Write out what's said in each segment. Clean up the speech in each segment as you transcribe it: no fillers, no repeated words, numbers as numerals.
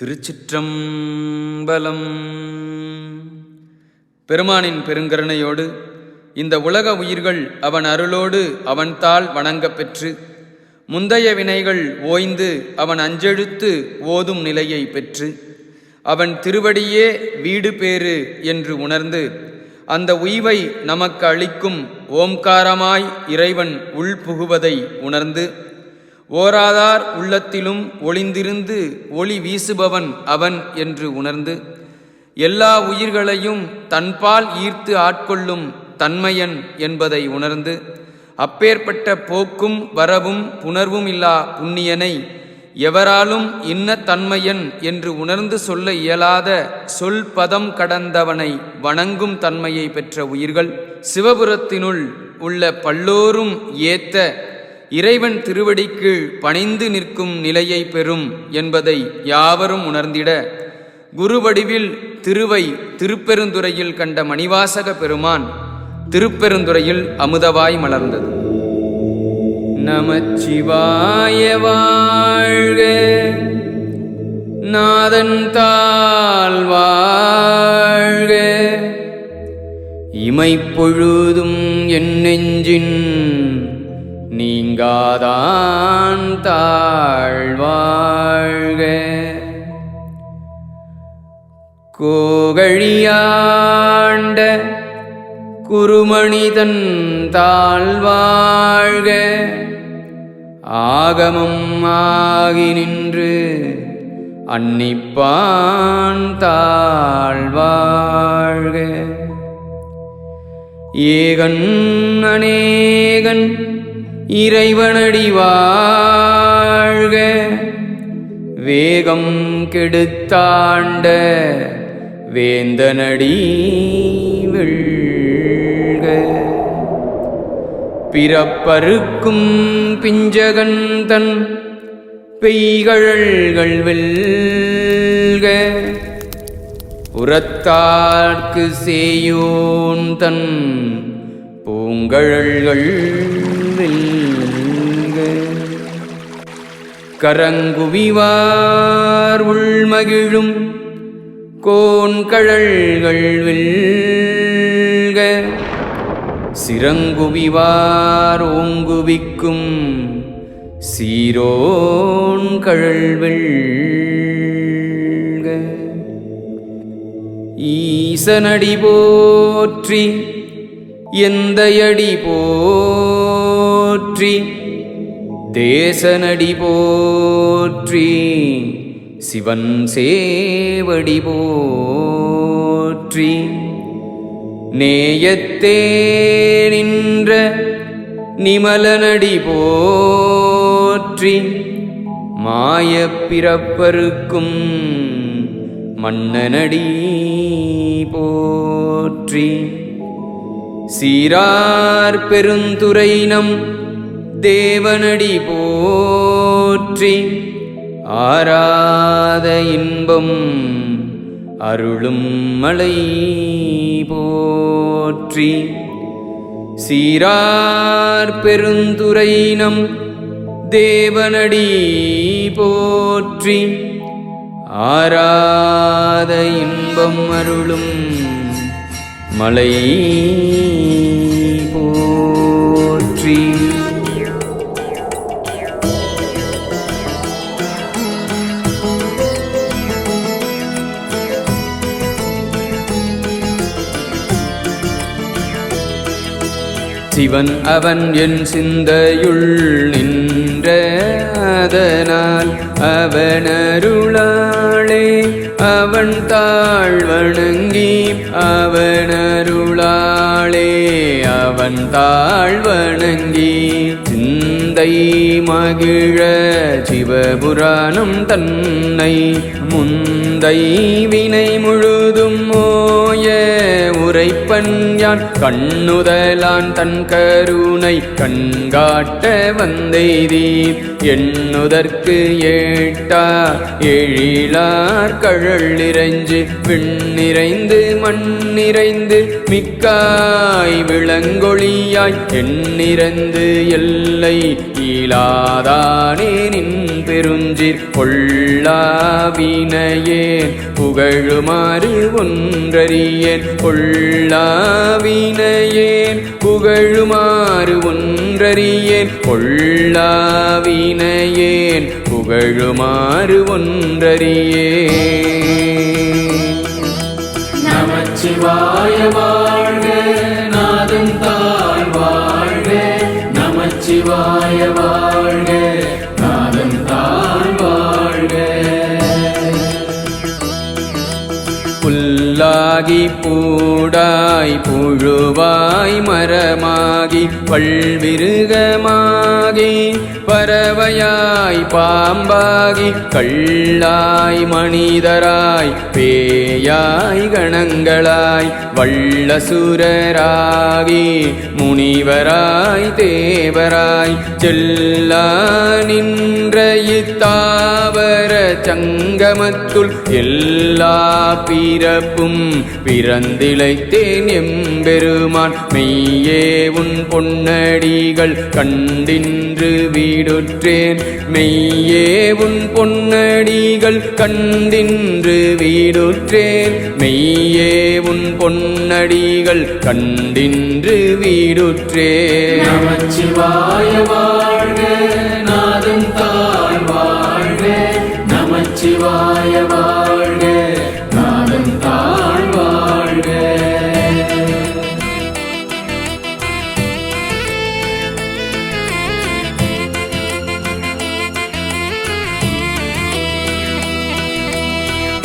திருச்சிற்றம்பலம். பெருமானின் பெருங்கருணையோடு இந்த உலக உயிர்கள் அவன் அருளோடு அவன் தாள் வணங்கப் பெற்று முந்தைய வினைகள் ஓய்ந்து அவன் அஞ்செழுத்து ஓதும் நிலையை பெற்று அவன் திருவடியே வீடு பேறு என்று உணர்ந்து அந்த உய்வை நமக்கு அளிக்கும் ஓம்காரமாய் இறைவன் உள்புகுவதை உணர்ந்து ஓராதார் உள்ளத்திலும் ஒளிந்திருந்து ஒளி வீசுபவன் அவன் என்று உணர்ந்து எல்லா உயிர்களையும் தன்பால் ஈர்த்து ஆட்கொள்ளும் தன்மையன் என்பதை உணர்ந்து அப்பேற்பட்ட போக்கும் வரவும் புணர்வும் இல்லா புண்ணியனை எவராலும் இன்ன தன்மையன் என்று உணர்ந்து சொல்ல இயலாத சொல் பதம் கடந்தவனை வணங்கும் தன்மையை பெற்ற உயிர்கள் சிவபுரத்தினுள் உள்ள பல்லோரும் ஏத்த இறைவன் திருவடிக்கீழ் பணிந்து நிற்கும் நிலையை பெறும் என்பதை யாவரும் உணர்ந்திட குருவடிவில் திருவை திருப்பெருந்துறையில் கண்ட மணிவாசக பெருமான் திருப்பெருந்துறையில் அமுதவாய் மலர்ந்தது. நமச்சிவாய வாழ்க, நாதன் தாள் வாழ்க, இமைப்பொழுதும் என் நெஞ்சின் நீங்காதான் தாழ்வாழ்க. கோகழியாண்ட குருமணிதன் தாழ்வாழ்க, ஆகமம் ஆகி நின்று அன்னிப்பான் தாழ்வாழ்க. ஏகன் அநேகன் இறைவனடி வாழ்க, வேகம் கெடுத்தாண்ட வேந்தனடி வெல்க. பிறப்பறுக்கும் பிஞ்சகன் தன் பெய்கழல்கள் வெல்க, புறத்தார்க்கு சேயோன் தன் பூங்கழல்கள் வெல்க. கரங்குவிவார் உள்மகிழும் கோன்கழல்கள் வெல்க, சிறங்குவிவார் ஓங்குவிக்கும் சீரோன் கழல் வெல்க. ஈசனடி போற்றி எந்தையடி போற்றி, தேசனடி போற்றி சிவன் சேவடி போற்றி. நேயத்தே நின்ற நிமலனடி போற்றி, மாயப் பிறப்பறுக்கும் மன்னனடி போற்றி. சீரார் பெருந்துரைநம் தேவனடி போற்றி, ஆராத இன்பம் அருளும் மலை போற்றி. சீரார் பெருந்துரைநம் தேவனடி போற்றி, ஆராத இன்பம் அருளும் மலை போற்றி. சிவன் அவன் என் சிந்தையுள் நின்ற அதனால் அவனருளாளே அவன் தாழ் வணங்கி, அவனருளாளே அவன் தாழ் வணங்கி, சிந்தை மகிழ சிவபுராணம் தன்னை முந்தை வினை முழுதும் மோய உரைப்பன் யான் கண்ணுதலான் தன் கருணை கண்காட்ட வந்தெய்தி. எண்ணுதற்கு ஏட்டா எழிலார் கழல் நிறைஞ்சு விண்ணிறைந்து மண்ணிறைந்து மிக்காய் விளங்கொழியாய் எண்ணிறந்து எல்லை ஈலாதானே நின் பெருஞ்சீர் கொள்ளாவினையேன் புகழுமாறு ஒன்றறியேன் கொள்ளாவினையேன் புகழுமாறு ஒன்றறியேன் கொள்ளாவினையேன் புகழுமாறு ஒன்றறியேன். நமச்சிவாய வாழ்க நாதன் தாழ் வாழ்க நமச்சிவாய வாழ்க நாதன் தாழ் வாழ்க. புல்லாகி பூடாய் புழுவாய் மரமாகி பல்விருகமாகி பறவையாய் பாம்பாகி கள்ளாய் மனிதராய் பேயாய் கணங்களாய் வள்ளசுரராகி முனிவராய் தேவராய் செல்லா நின்ற இத்தாவர சங்கமத்துள் எல்லா பிறப்பும் பிறந்திழைத்தேன் எம்பெருமான் மெய்யே உன் பொன்னடிகள் கண்டின்று வீடுற்றேன் மெய்யே உன் பொன்னடிகள் கண்டின்று வீடுற்றேன் மெய்யே உன் பொன்னடிகள் கண்டின்று வீடுற்றேன். நமச்சிவாய வாழ்க நாதன் தாழ் வாழ்க நமச்சிவாய வாழ்க நாதன் தாழ் வாழ்க.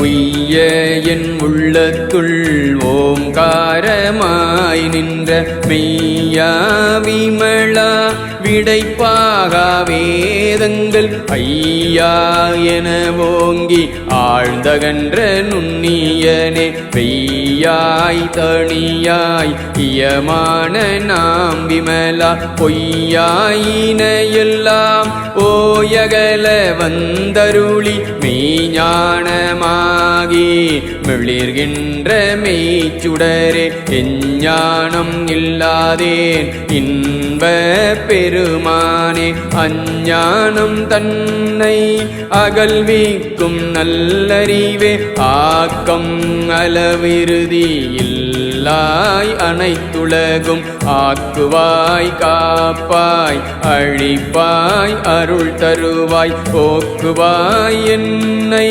உய்ய என் உள்ளத்துள் ஓங்காரமாய் நின்ற மெய்யா விமலா விடைப்பாகா வேதங்கள் ஐயா என ஓங்கி ஆழ்ந்தகன்ற நுண்ணியனே பெய்யாய் தனியாய் இயமான நாம் விமலா பொய்யாயினையெல்லாம் ஓயகல வந்தருளி மெய்ஞானமாகி மிளிர்கின்ற மெய்ச்சுடரே எஞ்ஞானம் இல்லாதேன் இன்ப பெருமானே அஞ்ஞானம் தன்னை அகல்விக்கும் நல்லறிவே ஆக்கம் அளவிருதி இல்லாய் அனைத்துலகும் ஆக்குவாய் காப்பாய் அழிப்பாய் அருள் தருவாய் போக்குவாய் என்னை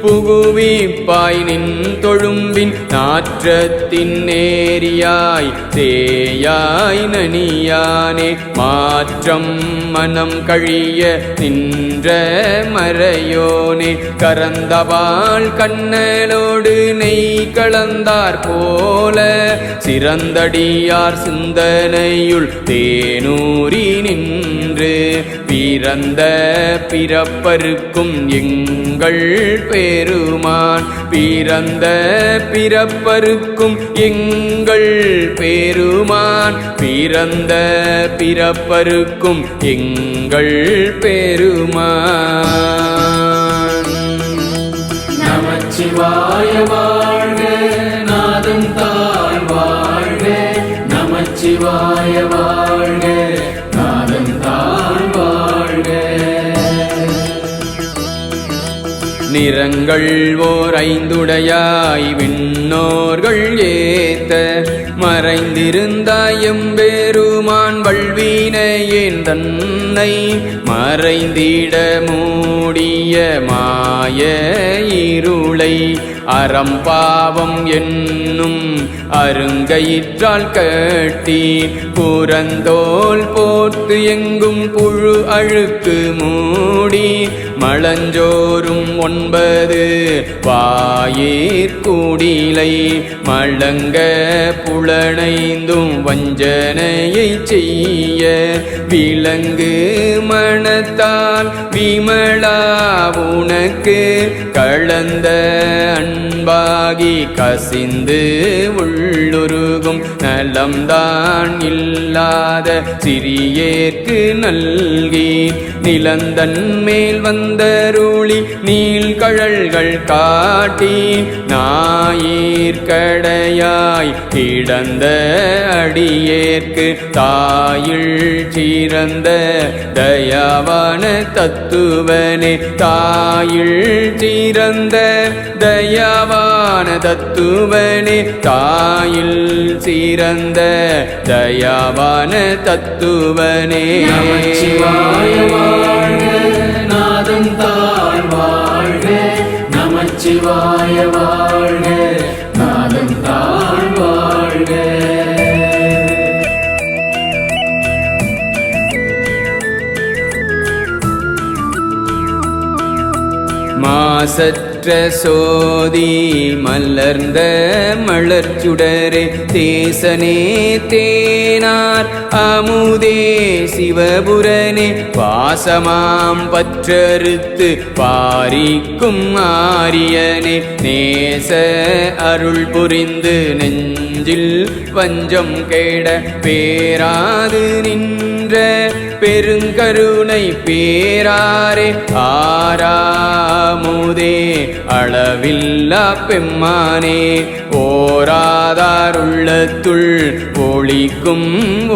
புகுவிப்பாய் நின் தொழும்பின் நாற்றத்தின் நேரியாய் தேயாய் நனியானே மாற்றம் மனம் கழிய நின்ற மறையோனே கரந்தவாள் கண்ணலோடு நெய் கலந்தார் போல சிறந்தடியார் சிந்தனையுள் தேனூரி நின்று பிறந்த பிறப்பருக்கும் எங்கள் பெருமான் பிறந்த பிறப்பருக்கும் எங்கள் பெருமான் பிறந்த பிறப்பருக்கும் எங்கள் பெருமான். நமச்சிவாய வாழ்க நாதன் தாழ் வாழ்க நமச்சிவாய வாழ்க நாதன் தாழ் வாழ்க. நிறங்கள் ஓர் ஐந்துடையாய் விண்ணோர்கள் ஏத்த மறைந்திருந்தாய் எம்பெருமான் வல்வினையேன் தன்னை மறைந்திட மூடிய மாய இருளை அறம்பாவம் என்னும் அருங்கயிற்றால் கட்டி புறந்தோல் போர்த்து எங்கும் புழு அழுக்கு மூடி மளஞ்சோறும் 9 வாயிற்குடிலை மழங்க புலனைந்தும் வஞ்சனையை செய்ய விலங்கு மனத்தால் விமலா உனக்கு கலந்த அன்பாகி கசிந்து உள்ளுருகும் நலம்தான் இல்லாத சிறியேற்கு நல்கி நிலந்தன் மேல் வந்தருளி நீள்கழல்கள் காட்டி ஞாயிற்கடையாய் கிடந்த அடியேற்கு தாயுள் சிறந்த தயாவான தத்துவனே தாயுள் சிறந்த தயாவான தத்துவனே தாயில் சிறந்த தயாவான தத்துவனே நமச்சிவாய வாழ்க நாதம் தான் வாழ்க நமச்சிவாய வாழ்க நாதம் தான் வாழ்க மாசற்ற சோதி மலர்ந்த மலர்ச்சுடரே தேசனே தேனார் அமுதே சிவபுரனே பாசமாம் பற்றறுத்து பாரிக்கும் ஆரியனே நேச அருள் புரிந்து நெஞ்சில் வஞ்சம் கேட பேராது நின்ற பெருங்கருணை பேராரே ஆராமுதே அளவில்லா பெம்மானே ஓராதாருள்ளத்துள் ஒளிக்கும்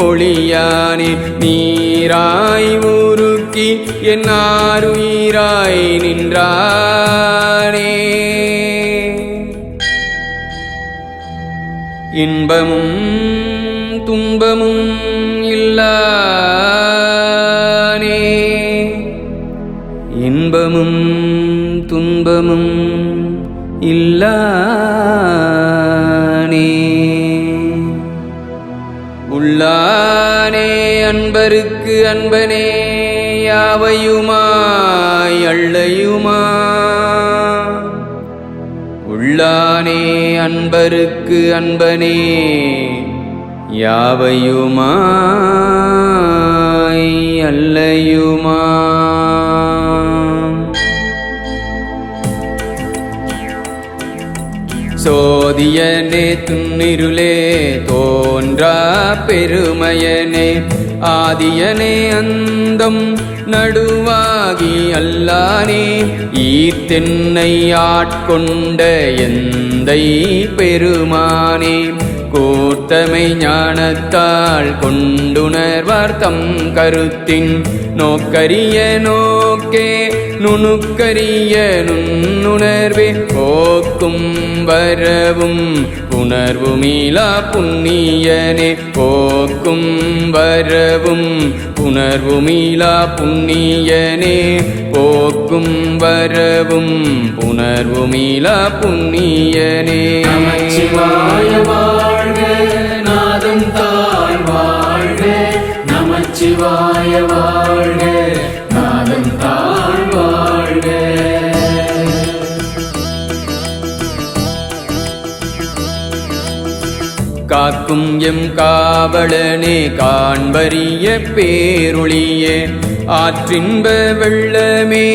ஒளியானே நீராய் உருக்கி என் ஆருயிராய் நின்றானே இன்பமும் துன்பமும் இல்லானே இன்பமும் துன்பமும் இல்லானே உள்ளானே அன்பருக்கு அன்பனே யாவையுமாய் அள்ளையுமா உள்ளானே அன்பருக்கு அன்பனே யாவையுமாய் அல்லையுமா சோதியனே துன்னிருளே தோன்றா பெருமையனே ஆதியனே அந்தம் நடுவாகி அல்லானே ஈர்த்தென்னை ஆட்கொண்ட எந்தை பெருமானே கூர்த்தமை ஞானத்தால் கொண்டுணர்வார் தம் கருத்தின் நோக்கரிய நோக்கே நுணுக்கரிய நுண்ணுணர்வே போக்கும் வரவும் புணர்வுமீளா புண்ணியனே போக்கும் வரவும் புணர்வுமீளா புண்ணியனே போக்கும் வரவும் புணர்வுமீளா புண்ணியனே நமச்சிவாய வாழ்க நாதம் தான் வாழ்க நமச்சிவாய வாழ்க நாதம் தான் வாழ்க காக்கும் எம் காவலனே காண்பரிய பேருளியே ஆற்றின்ப வெள்ளமே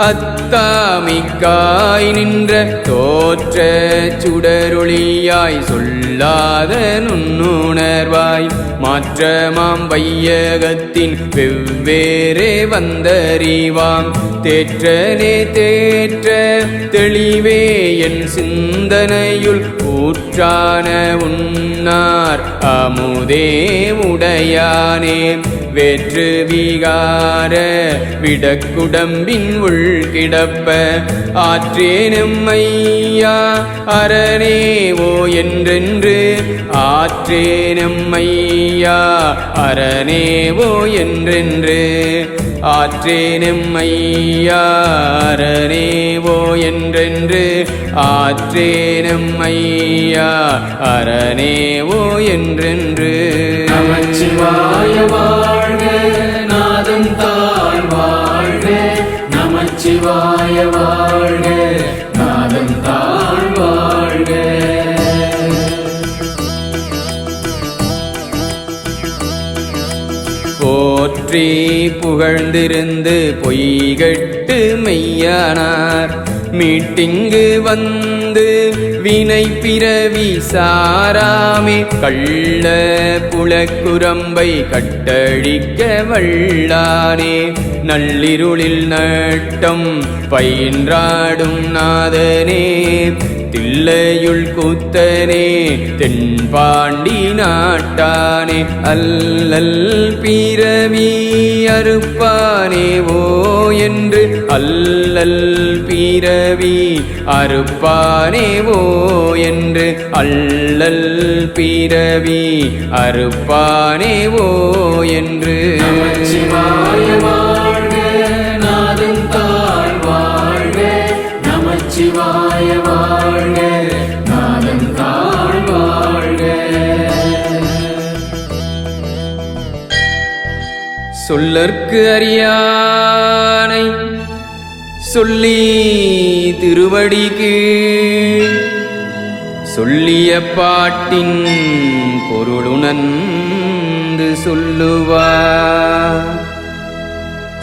அத்தாமிக்காய் நின்ற தோற்ற சுடரொளியாய் சொல்லாத நுண்ணுணர்வாய் மாற்றமாம் வையகத்தின் வெவ்வேறே வந்தறிவாம் தேற்றனே தேற்ற தெளிவே என் சிந்தனையுள் ஊற்றான உன்னார் அமுதே உடையானே வேற்று விகார விடக்குடம்பின் உள் கிடப்ப ஆற்றேனும் ஐயா அரணேவோ என்றென்று ஆற்றேனும் ஐயா அரணேவோ என்றென்று ஆற்றேனும் ஐயா அரணேவோ என்றென்று ஆற்றேனும் ஐயா அரணேவோ என்றென்று நமச்சிவாய வாழ்க நாதம் தான் வாழ்க நமச்சிவாய வாழ்க, நாதன் தாழ் வாழ்க. போற்றி புகழ்ந்திருந்து பொய்கட்டு மெய்யானார் மீட்டிங்கு வந்து வினை பிறவி சாராமே கள்ள புலக்குரம்பை கட்டழிக்க வல்லானே நள்ளிருளில் நட்டம் பயின்றாடும் நாதனே தில்லையுள் கூத்தனே தென்பாண்டி நாட்டானே அல்லல் பிறவி அறுப்பானே ஓ என்று அல்லல் பிறவி அறுப்பானே ஓ என்று அல்லல் பிறவி அறுப்பானே ஓ என்று. நமச்சிவாய வாழ்க, நாதன் தாழ் வாழ்க. நமச்சிவாய வாழ்க, நாதன் தாழ் வாழ்க. சொல்லற்கு அறியானை சொல்லி திருவடிக்கு சொல்லிய பாட்டின் பொருளுணர்ந்து சொல்லுவார்.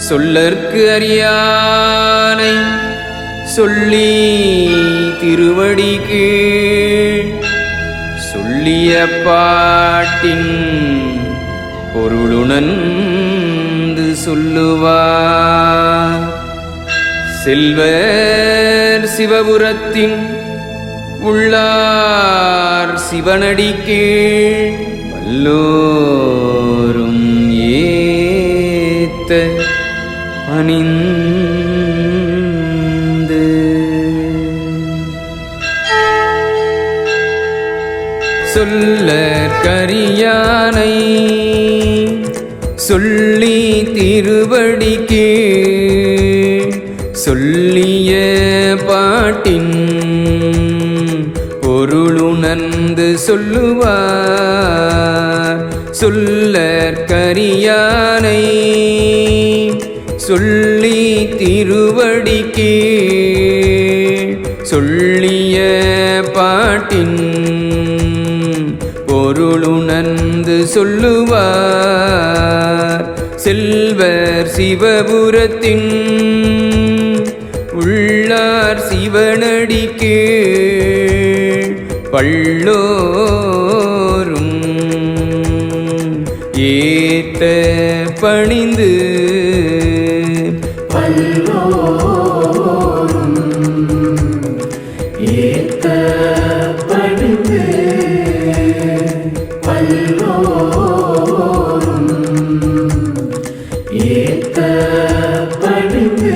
சொல்லற்கு அறியானை சொல்லி திருவடிக்கு சொல்லிய பாட்டின் பொருளுணர்ந்து சொல்லுவார். செல்வர் சிவபுரத்தின் உள்ளார் சிவனடிக்கு வல்லோரும் ஏத்த பணிந்து சொல்லற்கரியானை சொல்லி திருவடிக்கு சொல்லிய பாட்டின் பொருளுணர்ந்து சொல்லுவார். சொல்லற்கரியானை சொல்லி திருவடிக்கு சொல்லிய பாட்டின் பொருளுணர்ந்து சொல்லுவார். செல்வர் சிவபுரத்தின் உள்ளார் சிவனடிக்கு பள்ளோரும் ஏத்த பணிந்து பல்லோரும் ஏத்த பணிந்து பல்லோரும் ஏத்த பணிந்து.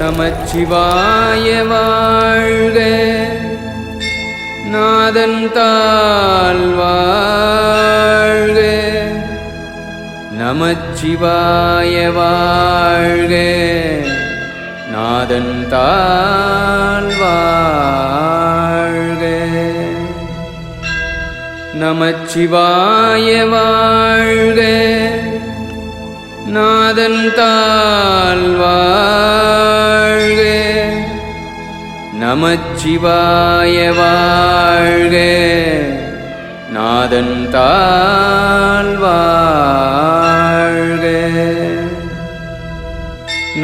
நமச்சிவாய வாழ்க, நாதன் தாழ் வாழ்க. நமச்சிவாய வாழ்க, நாதன் தாழ் வாழ்க. நமச்சிவாய வாழ்க, நாதன் தாழ் வாழ்க. நமச்சிவாய வாழ்க, நாதன் தாழ் வாழ்க.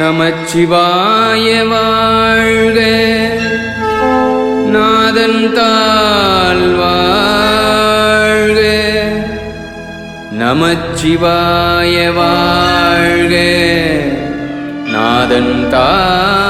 நமச்சிவாய வாழ்க, நாதன் தாழ் வாழ்க. நமச்சிவாய வாழ்க, நாதன் தாழ்